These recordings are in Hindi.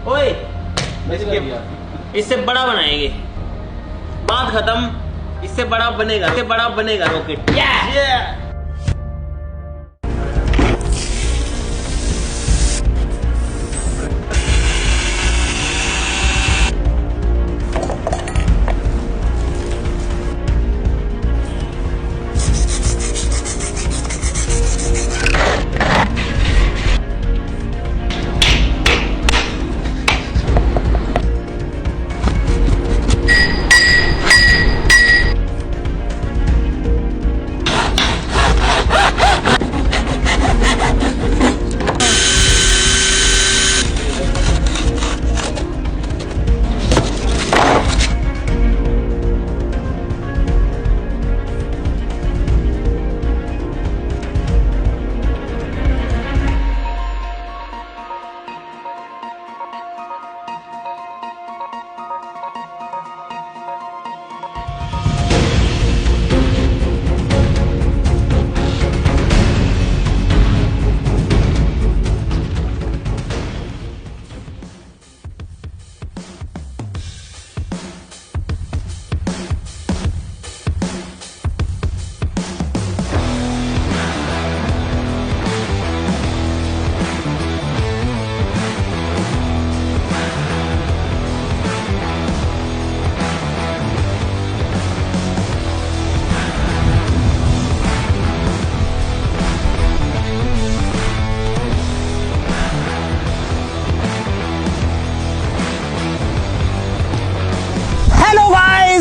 ओए, इससे बड़ा बनाएंगे, बात खत्म। इससे बड़ा बनेगा रॉकेट।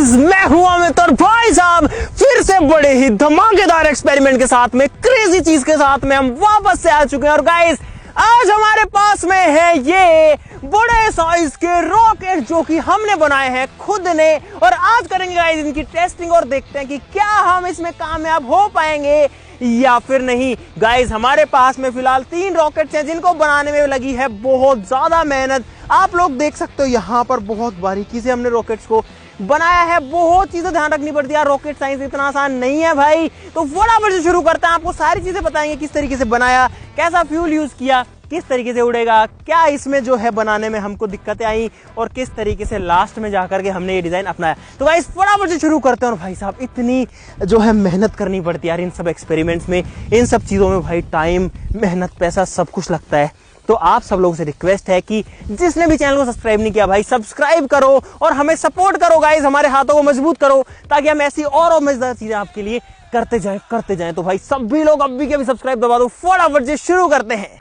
मैं हूं अमित और भाई साहब फिर से बड़े ही धमाकेदार एक्सपेरिमेंट के साथ में, क्रेजी चीज के साथ में हम वापस से आ चुके हैं। और गाइस, आज हमारे पास में है ये बड़े साइज के रॉकेट जो कि हमने बनाए हैं खुद ने, और आज करेंगे गाइस इनकी टेस्टिंग और देखते हैं कि क्या हम इसमें कामयाब हो पाएंगे या फिर नहीं। गाइस, हमारे पास में फिलहाल 3 रॉकेट्स हैं जिनको बनाने में लगी है बहुत ज्यादा मेहनत। आप लोग देख सकते हो यहाँ पर बहुत बारीकी से हमने रॉकेट्स को बनाया है, बहुत चीजें ध्यान रखनी पड़ती है। रॉकेट साइंस इतना आसान नहीं है भाई। तो फटाफट से शुरू करते हैं, आपको सारी चीजें बताएंगे किस तरीके से बनाया, कैसा फ्यूल यूज किया, किस तरीके से उड़ेगा, क्या इसमें जो है बनाने में हमको दिक्कतें आई और किस तरीके से लास्ट में जाकर के हमने ये डिजाइन अपनाया। तो गाइस फटाफट से शुरू करते हैं। और भाई साहब, इतनी जो है मेहनत करनी पड़ती है यार इन सब एक्सपेरिमेंट्स में, इन सब चीजों में भाई टाइम, मेहनत, पैसा सब कुछ लगता है। तो आप सब लोगों से रिक्वेस्ट है कि जिसने भी चैनल को सब्सक्राइब नहीं किया भाई सब्सक्राइब करो और हमें सपोर्ट करो गाइस, हमारे हाथों को मजबूत करो ताकि हम ऐसी और मजेदार चीजें आपके लिए करते जाएं। तो भाई सभी लोग अभी के भी सब्सक्राइब दबा दो, फटाफट से शुरू करते हैं।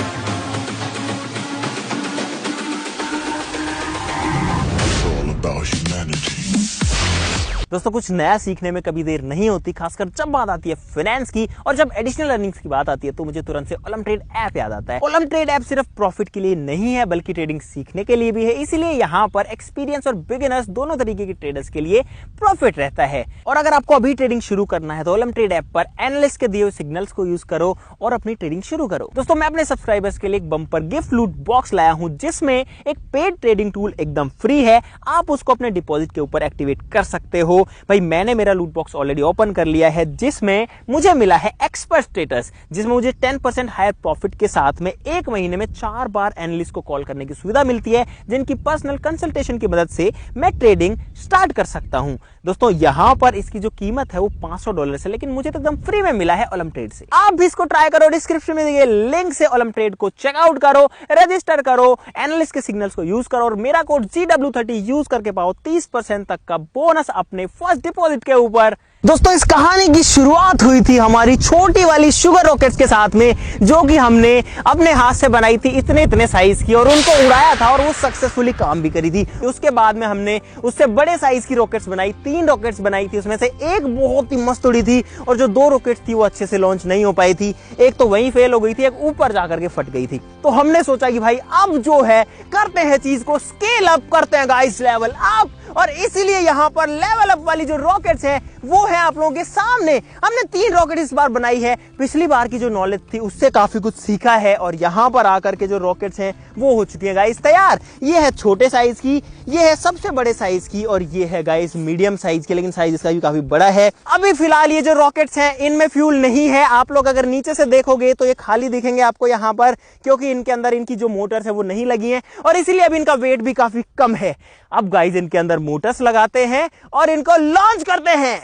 दोस्तों, कुछ नया सीखने में कभी देर नहीं होती, खासकर जब बात आती है फाइनेंस की और जब एडिशनल अर्निंग्स की बात आती है तो मुझे तुरंत से ओलम ट्रेड ऐप याद आता है। ओलम ट्रेड ऐप सिर्फ प्रॉफिट के लिए नहीं है बल्कि ट्रेडिंग सीखने के लिए भी है। इसीलिए यहाँ पर एक्सपीरियंस और बिगिनर्स दोनों तरीके के ट्रेडर्स के लिए प्रॉफिट रहता है। और अगर आपको अभी ट्रेडिंग शुरू करना है तो ओलम ट्रेड ऐप पर एनालिस्ट के दिए हुए सिग्नल्स को यूज करो और अपनी ट्रेडिंग शुरू करो। दोस्तों, मैं अपने सब्सक्राइबर्स के लिए एक बम्पर गिफ्ट लूट बॉक्स लाया हूं जिसमें एक पेड ट्रेडिंग टूल एकदम फ्री है, आप उसको अपने डिपॉजिट के ऊपर एक्टिवेट कर सकते हो। भाई, मैंने मेरा लूट बॉक्स ऑलरेडी ओपन कर लिया है जिसमें मुझे मिला है एक्सपर्ट स्टेटस, जिसमें मुझे 10% हायर प्रॉफिट के साथ में 1 महीने में 4 बार एनालिस्ट को कॉल करने की सुविधा मिलती है, जिनकी पर्सनल कंसल्टेशन की मदद से मैं ट्रेडिंग स्टार्ट कर सकता हूं। दोस्तों, यहां पर इसकी जो कीमत है वो $500 है, लेकिन मुझे तो एकदम फ्री में मिला है ओलम ट्रेड से। आप भी इसको ट्राई करो, डिस्क्रिप्शन में दिए लिंक से ओलम ट्रेड को चेकआउट करो, रजिस्टर करो, एनालिस्ट के सिग्नल्स को यूज करो और मेरा कोड GW30 यूज करके पाओ 30% तक का बोनस अपने फर्स्ट डिपॉजिट के ऊपर। दोस्तों, इस कहानी की शुरुआत हुई थी हमारी छोटी वाली शुगर रॉकेट्स के साथ में, जो कि हमने अपने हाथ से बनाई थी इतने साइज की, और उनको उड़ाया था और वो सक्सेसफुली काम भी करी थी। उसके बाद में हमने उससे बड़े साइज की रॉकेट्स बनाई, 3 रॉकेट्स बनाई थी, उसमें से एक बहुत ही मस्त उड़ी थी और जो 2 रॉकेट्स थी वो अच्छे से लॉन्च नहीं हो पाई थी। एक तो वहीं फेल हो गई थी, एक ऊपर जाकर के फट गई थी। तो हमने सोचा कि भाई अब जो है करते हैं चीज को स्केल अप, करते हैं गाइस लेवल अप, और इसीलिए यहाँ पर लेवल अप वाली जो रॉकेट्स है वो है है आप लोगों के सामने। हमने 3 रॉकेट इस बार बनाई है। पिछली बार की जो नॉलेज थी उससे काफी कुछ सीखा है और यहाँ पर आकर के जो रॉकेट्स हैं वो हो चुकी है गाइस तैयार। ये है छोटे साइज की, ये है सबसे बड़े साइज की और ये है गाइस मीडियम साइज की, लेकिन साइज इसका भी काफी बड़ा है। अभी फिलहाल ये जो रॉकेट्स हैं इनमें फ्यूल नहीं है। आप लोग अगर नीचे से देखोगे तो ये खाली दिखेंगे आपको यहाँ पर, क्योंकि इनके अंदर इनकी जो मोटर्स है वो नहीं लगी हैं और इसीलिए अब इनका वेट भी काफी कम है। अब गाइस इनके अंदर मोटर्स लगाते हैं और इनको लॉन्च करते हैं।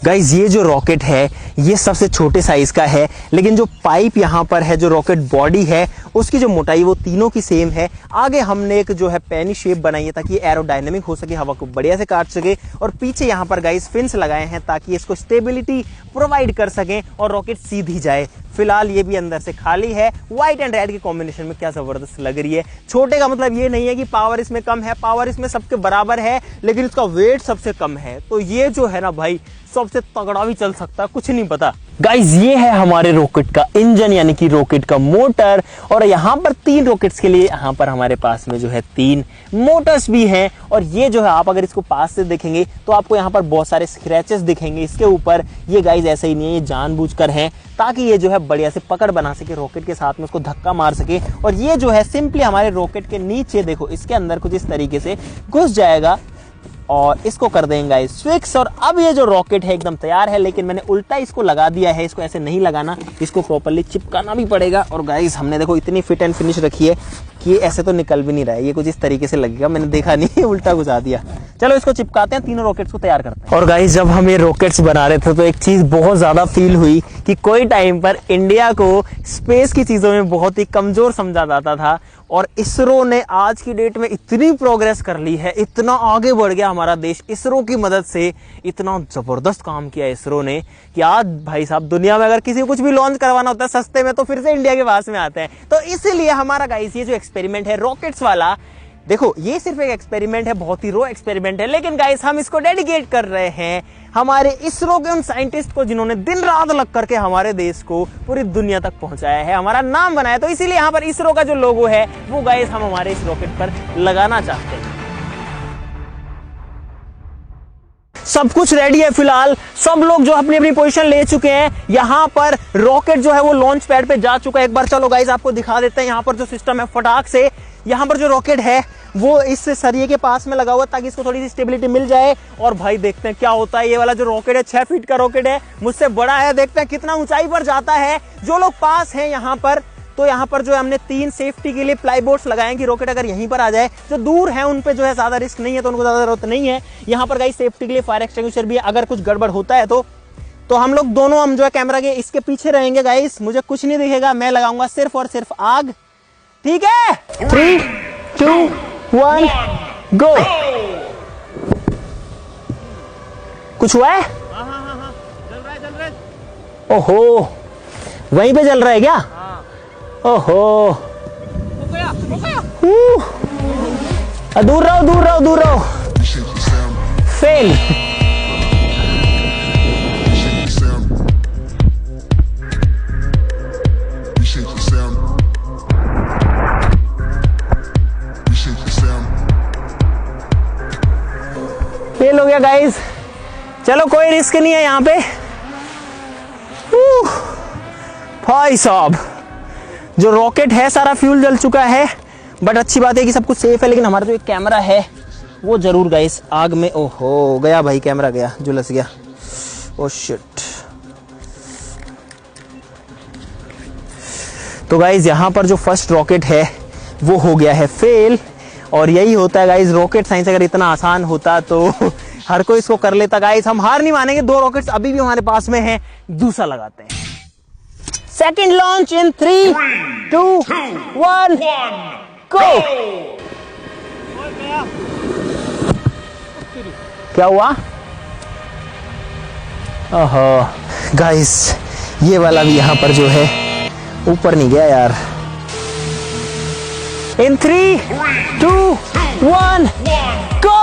गाइज ये जो रॉकेट है ये सबसे छोटे साइज का है, लेकिन जो पाइप यहाँ पर है, जो रॉकेट बॉडी है उसकी जो मोटाई वो तीनों की सेम है। आगे हमने एक जो है पेनी शेप बनाई है ताकि एरोडायनेमिक हो सके, हवा को बढ़िया से काट सके और पीछे यहाँ पर गाइज फिन्स लगाए हैं ताकि इसको स्टेबिलिटी प्रोवाइड कर सकें और रॉकेट सीधी जाए। फिलहाल ये भी अंदर से खाली है। व्हाइट एंड रेड के कॉम्बिनेशन में क्या जबरदस्त लग रही है। छोटे का मतलब ये नहीं है कि पावर इसमें कम है, पावर इसमें सबके बराबर है, लेकिन इसका वेट सबसे कम है। तो ये जो है ना भाई सबसे तगड़ा भी चल सकता है, कुछ नहीं पता। गाइज ये है हमारे रॉकेट का इंजन यानी कि रॉकेट का मोटर और यहाँ पर 3 रॉकेट्स के लिए यहाँ पर हमारे पास में जो है 3 मोटर्स भी हैं। और ये जो है आप अगर इसको पास से देखेंगे तो आपको यहाँ पर बहुत सारे स्क्रैचेस दिखेंगे इसके ऊपर। ये गाइज ऐसे ही नहीं है, ये जानबूझकर है ताकि ये जो है बढ़िया से पकड़ बना सके, रॉकेट के साथ में उसको धक्का मार सके। और ये जो है सिंपली हमारे रॉकेट के नीचे देखो इसके अंदर कुछ इस तरीके से घुस जाएगा और इसको कर देंगे गाइस फिक्स। और अब ये जो रॉकेट है एकदम तैयार है, लेकिन मैंने उल्टा इसको लगा दिया है। इसको ऐसे नहीं लगाना, इसको प्रॉपर्ली चिपकाना भी पड़ेगा। और गाइस हमने देखो इतनी फिट एंड फिनिश रखी है कि ऐसे तो निकल भी नहीं रहा है, ये कुछ इस तरीके से लगेगा। मैंने देखा नहीं, उल्टा घुसा दिया। चलो इसको चिपकाते हैं, तीनों रॉकेट्स को तैयार करते हैं। और गाइस जब हम ये रॉकेट्स बना रहे थे तो एक चीज बहुत ज्यादा फील हुई कि कोई टाइम पर इंडिया को स्पेस की चीजों में बहुत ही कमजोर समझा जाता था और इसरो ने आज की डेट में इतनी प्रोग्रेस कर ली है, इतना आगे बढ़ गया हमारा देश इसरो की मदद से। इतना जबरदस्त काम किया इसरो ने कि आज भाई साहब दुनिया में अगर किसी को कुछ भी लॉन्च करवाना होता है सस्ते में तो फिर से इंडिया के पास में आते हैं। तो इसीलिए हमारा गाइस ये जो एक्सपेरिमेंट है रॉकेट्स वाला, देखो ये सिर्फ एक एक्सपेरिमेंट है, बहुत ही रो एक्सपेरिमेंट है, लेकिन गाइस हम इसको डेडिकेट कर रहे हैं हमारे इसरो के उन साइंटिस्ट को जिन्होंने दिन रात लग करके हमारे देश को पूरी दुनिया तक पहुंचाया है, हमारा नाम बनाया। तो इसीलिए यहाँ पर इसरो का जो लोगो है वो गाइस हम हमारे इस रॉकेट पर लगाना चाहते हैं। सब कुछ रेडी है फिलहाल, सब लोग जो अपनी अपनी पोजीशन ले चुके हैं। यहाँ पर रॉकेट जो है वो लॉन्च पैड पे जा चुका है। एक बार चलो गाइस आपको दिखा देते हैं यहाँ पर जो सिस्टम है फटाक से। यहाँ पर जो रॉकेट है वो इस सरिये के पास में लगा हुआ ताकि इसको थोड़ी सी स्टेबिलिटी मिल जाए। और भाई देखते हैं क्या होता है। ये वाला जो रॉकेट है 6 फीट का रॉकेट है, मुझसे बड़ा है। देखते हैं कितना ऊंचाई पर जाता है। जो लोग पास हैं यहाँ पर, तो यहाँ पर जो हमने 3 सेफ्टी के लिए प्लाई बोर्ड्स लगाए कि रॉकेट अगर यहीं पर आ जाए, जो दूर है उन पे जो है ज्यादा रिस्क नहीं है तो उनको ज्यादा जरूरत नहीं है। यहाँ पर गाइस सेफ्टी के लिए फायर एक्सटिंग्विशर भी है, अगर कुछ गड़बड़ होता है तो हम लोग दोनों हम जो है कैमरा के इसके पीछे रहेंगे गाइस। मुझे कुछ नहीं दिखेगा, मैं लगाऊंगा सिर्फ और सिर्फ आग। ठीक है, 3, 2, 1 गो। कुछ हुआ है? हाँ, जल रहा है। ओहो वहीं पे जल रहा है क्या? ओहो हो गया। दूर रहो। फेल। फेल हो गया गाइस। चलो कोई रिस्क नहीं है यहाँ पे। भाई साहब जो रॉकेट है सारा फ्यूल जल चुका है, बट अच्छी बात है कि सब कुछ सेफ है। लेकिन हमारा जो एक कैमरा है वो जरूर गाइस आग में, ओहो गया भाई, कैमरा गया, झुलस गया। Oh shit. तो गाइस यहाँ पर जो फर्स्ट रॉकेट है वो हो गया है फेल। और यही होता है गाइस रॉकेट साइंस। अगर इतना आसान होता तो हर कोई इसको कर लेता। गाइस हम हार नहीं मानेंगे, 2 रॉकेट्स अभी भी हमारे पास में हैं, दूसरा लगाते हैं। सेकंड लॉन्च इन 3, 2, 1 गो। क्या हुआ? ओहो गाइस ये वाला भी यहाँ पर जो है ऊपर नहीं गया यार। इन 3, 2, 1 गो।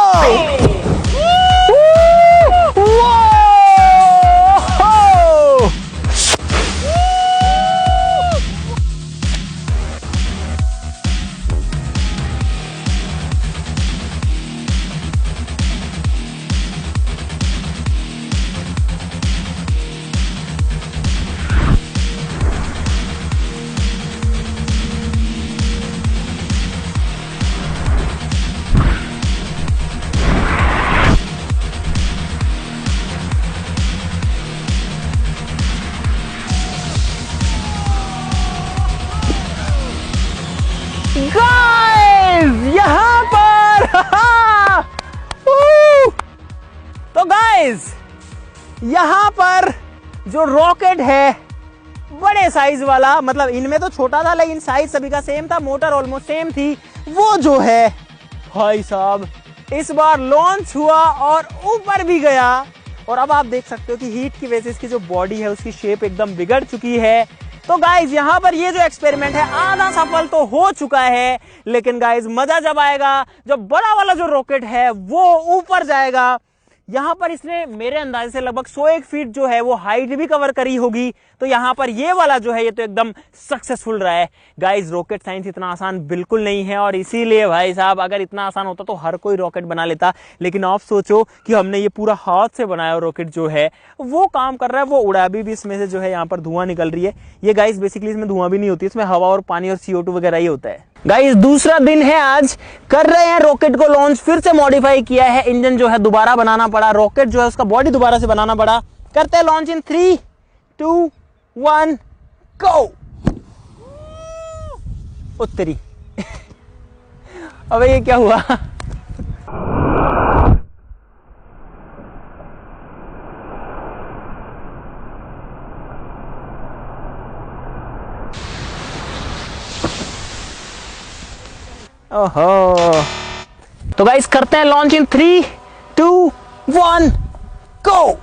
गाइस यहां पर जो रॉकेट है बड़े साइज वाला, मतलब इनमें तो छोटा था लेकिन साइज सभी का सेम था, मोटर ऑलमोस्ट सेम थी, वो जो है भाई साहब इस बार लॉन्च हुआ और ऊपर भी गया। और अब आप देख सकते हो कि हीट की वजह से इसकी जो बॉडी है उसकी शेप एकदम बिगड़ चुकी है। तो गाइज यहां पर ये जो एक्सपेरिमेंट है आधा सफल तो हो चुका है, लेकिन गाइज मजा जब आएगा जब बड़ा वाला जो रॉकेट है वो ऊपर जाएगा। यहां पर इसने मेरे अंदाजे से लगभग 101 फीट जो है वो हाइट भी कवर करी होगी। तो यहां पर ये वाला जो है ये तो एकदम सक्सेसफुल रहा है। गाइज रॉकेट साइंस इतना आसान बिल्कुल नहीं है और इसीलिए भाई साहब अगर इतना आसान होता तो हर कोई रॉकेट बना लेता, लेकिन आप सोचो कि हमने ये पूरा हाथ से बनाया रॉकेट जो है वो काम कर रहा है, वो उड़ा भी इसमें से जो है यहाँ पर धुआं निकल रही है। ये गाइज बेसिकली इसमें धुआं भी नहीं होती, इसमें हवा और पानी और CO2 वगैरह ही होता है। गाइस दूसरा दिन है आज, कर रहे हैं रॉकेट को लॉन्च, फिर से मॉडिफाई किया है, इंजन जो है दोबारा बनाना पड़ा, रॉकेट जो है उसका बॉडी दोबारा से बनाना पड़ा। करते हैं लॉन्च इन 3, 2, 1 गो। उत्तरी अबे ये क्या हुआ? ओहो, तो गाइस करते हैं launch in 3, 2, 1 go.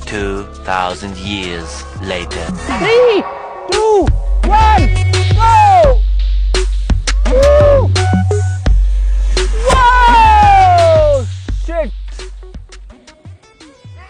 2,000 years later. 3, 2, 1 go.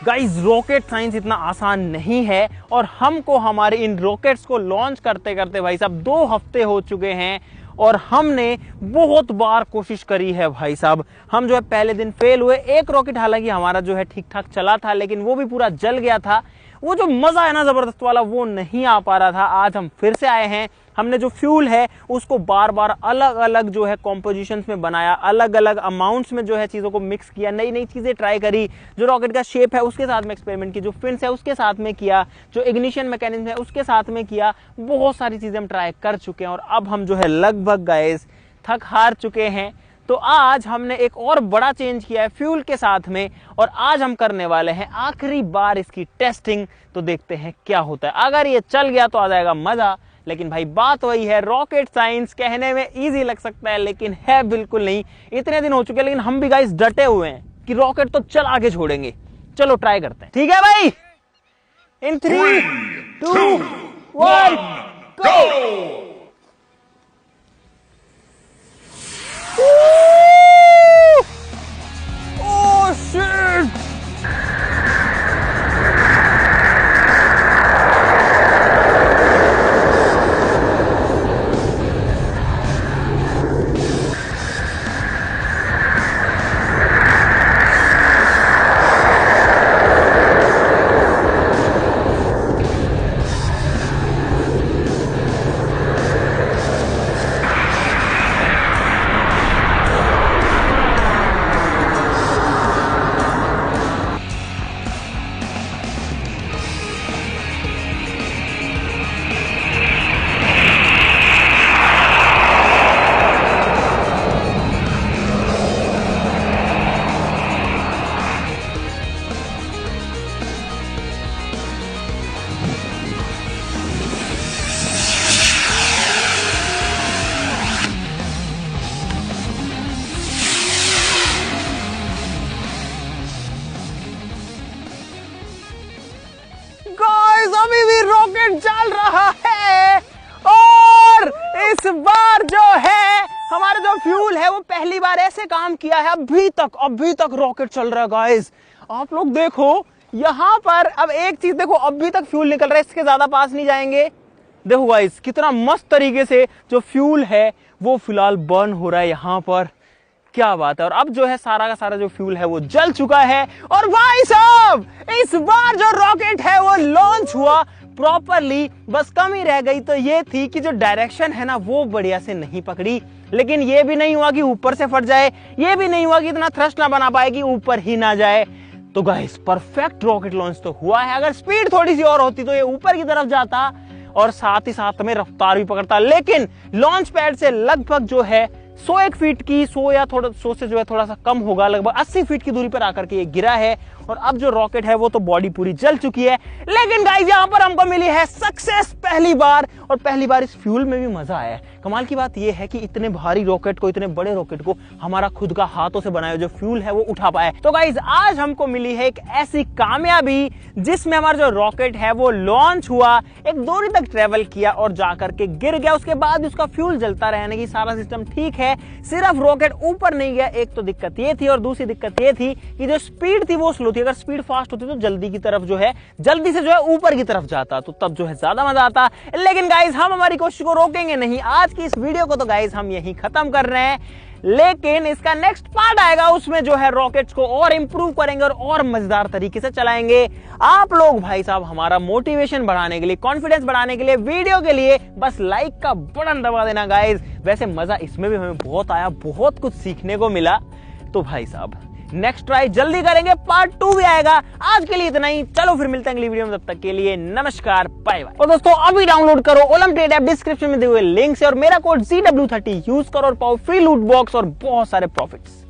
Guys rocket science इतना आसान नहीं है और हमको हमारे इन रॉकेट्स को लॉन्च करते करते भाई साहब 2 हफ्ते हो चुके हैं और हमने बहुत बार कोशिश करी है भाई साहब। हम जो है पहले दिन फेल हुए, एक रॉकेट हालांकि हमारा जो है ठीक ठाक चला था लेकिन वो भी पूरा जल गया था। वो जो मजा है ना जबरदस्त वाला वो नहीं आ पा रहा था। आज हम फिर से आए हैं, हमने जो फ्यूल है उसको बार बार अलग अलग जो है कॉम्पोजिशंस में बनाया, अलग अलग अमाउंट्स में जो है चीजों को मिक्स किया, नई नई चीजें ट्राई करी, जो रॉकेट का शेप है उसके साथ में एक्सपेरिमेंट की, जो फिन्स है उसके साथ में किया, जो इग्निशन मैकेनिज्म है उसके साथ में किया, बहुत सारी चीजें हम ट्राई कर चुके हैं और अब हम जो है लगभग गाइस थक हार चुके हैं। तो आज हमने एक और बड़ा चेंज किया है फ्यूल के साथ में और आज हम करने वाले हैं आखिरी बार इसकी टेस्टिंग। तो देखते हैं क्या होता है, अगर ये चल गया तो आ जाएगा मजा। लेकिन भाई बात वही है, रॉकेट साइंस कहने में इजी लग सकता है लेकिन है बिल्कुल नहीं। इतने दिन हो चुके हैं लेकिन हम भी गाइस डटे हुए हैं कि रॉकेट तो चल आगे छोड़ेंगे। चलो ट्राई करते हैं, ठीक है भाई? इन 3, 2, 1 गो। Oh shit! अभी भी रॉकेट चल रहा है और इस बार जो है हमारा जो फ्यूल है वो पहली बार ऐसे काम किया है। अभी तक रॉकेट चल रहा है गाइस। आप लोग देखो यहां पर, अब एक चीज देखो, अभी तक फ्यूल निकल रहा है, इसके ज्यादा पास नहीं जाएंगे। देखो गाइस कितना मस्त तरीके से जो फ्यूल है वो फिलहाल बर्न हो रहा है यहां पर। क्या बात है। और अब जो है सारा का सारा जो फ्यूल है वो जल चुका है और भाई साहब इस बार जो रॉकेट है वो लॉन्च हुआ प्रॉपरली। बस कमी रह गई तो ये थी कि जो डायरेक्शन है ना वो बढ़िया से नहीं पकड़ी, लेकिन ये भी नहीं हुआ कि ऊपर से फट जाए, ये भी नहीं हुआ कि इतना थ्रस्ट ना बना पाए कि ऊपर ही ना जाए। तो गाइस परफेक्ट रॉकेट लॉन्च तो हुआ है। अगर स्पीड थोड़ी सी और होती तो ये ऊपर की तरफ जाता और साथ ही साथ में रफ्तार भी पकड़ता, लेकिन लॉन्च पैड से लगभग जो है 101 फीट की 100 या थोड़ा 100 से जो है थोड़ा सा कम होगा, लगभग 80 फीट की दूरी पर आकर के ये गिरा है। और अब जो रॉकेट है वो तो बॉडी पूरी जल चुकी है, लेकिन गाइस यहाँ पर हमको मिली है सक्सेस पहली बार। और पहली बार इस फ्यूल में भी मजा आया है। कमाल की बात यह है कि इतने भारी रॉकेट को, इतने बड़े रॉकेट को हमारा खुद का हाथों से बनाया जो फ्यूल है वो उठा पाया। तो गाइस आज हमको मिली है एक ऐसी कामयाबी जिसमें हमारा जो रॉकेट है वो लॉन्च हुआ, एक दूरी तक ट्रेवल किया और जाकर के गिर गया। उसके बाद उसका फ्यूल जलता रहने की सारा सिस्टम ठीक है, सिर्फ रॉकेट ऊपर नहीं गया। एक तो दिक्कत ये थी और दूसरी दिक्कत ये थी कि जो स्पीड थी वो स्लो थी। अगर स्पीड फास्ट होती तो जल्दी की तरफ जो है जल्दी से जो है ऊपर की तरफ जाता, तो तब जो है ज्यादा मजा आता। लेकिन गाइस हम हमारी कोशिश को रोकेंगे नहीं। आज की इस वीडियो को तो गाइस हम यहीं खत्म कर रहे हैं, लेकिन इसका नेक्स्ट पार्ट आएगा, उसमें जो है रॉकेट्स को और इंप्रूव करेंगे और मजेदार तरीके से चलाएंगे। आप लोग भाई साहब हमारा मोटिवेशन बढ़ाने के लिए, कॉन्फिडेंस बढ़ाने के लिए, वीडियो के लिए बस लाइक का बटन दबा देना गाइस। वैसे मजा इसमें भी हमें बहुत आया, बहुत कुछ सीखने को मिला। तो भाई साहब नेक्स्ट ट्राई जल्दी करेंगे, पार्ट 2 भी आएगा। आज के लिए इतना ही, चलो फिर मिलते हैं अगली वीडियो में, तब तक के लिए नमस्कार, बाय बाय। और दोस्तों अभी डाउनलोड करो ओलमट्रेड ऐप, डिस्क्रिप्शन में दिए हुए लिंक से, और मेरा कोड CW30 यूज करो और पाओ फ्री लूट बॉक्स और बहुत सारे प्रॉफिट्स।